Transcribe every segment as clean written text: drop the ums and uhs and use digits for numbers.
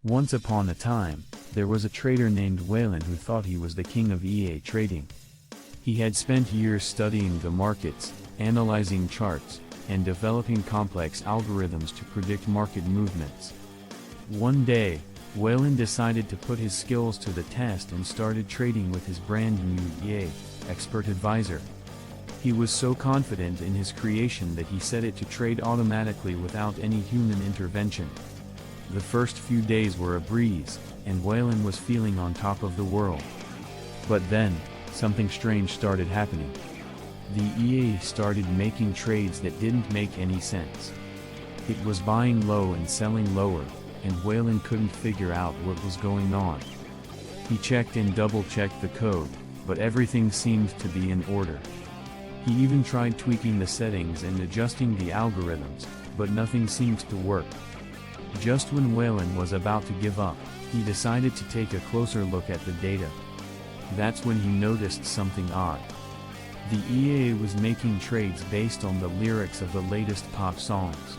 Once upon a time, there was a trader named Waylen who thought he was the king of EA trading. He had spent years studying the markets, analyzing charts, and developing complex algorithms to predict market movements. One day, Waylen decided to put his skills to the test and started trading with his brand new EA Expert Advisor. He was so confident in his creation that he set it to trade automatically without any human intervention. The first few days were a breeze, and Waylen was feeling on top of the world. But then, something strange started happening. The EA started making trades that didn't make any sense. It was buying low and selling lower, and Waylen couldn't figure out what was going on. He checked and double-checked the code, but everything seemed to be in order. He even tried tweaking the settings and adjusting the algorithms, but nothing seemed to work. Just when Waylen was about to give up, he decided to take a closer look at the data. That's when he noticed something odd. The EA was making trades based on the lyrics of the latest pop songs.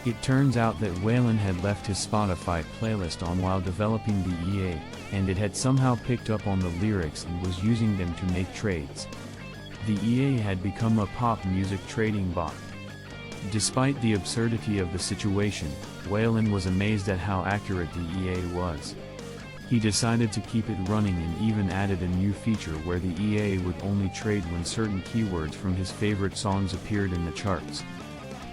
It turns out that Waylen had left his Spotify playlist on while developing the EA, and it had somehow picked up on the lyrics and was using them to make trades. The EA had become a pop music trading bot. Despite the absurdity of the situation, Waylen was amazed at how accurate the EA was. He decided to keep it running and even added a new feature where the EA would only trade when certain keywords from his favorite songs appeared in the charts.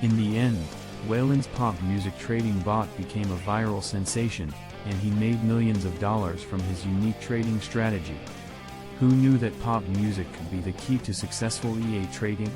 In the end, Waylen's pop music trading bot became a viral sensation, and he made millions of dollars from his unique trading strategy. Who knew that pop music could be the key to successful EA trading?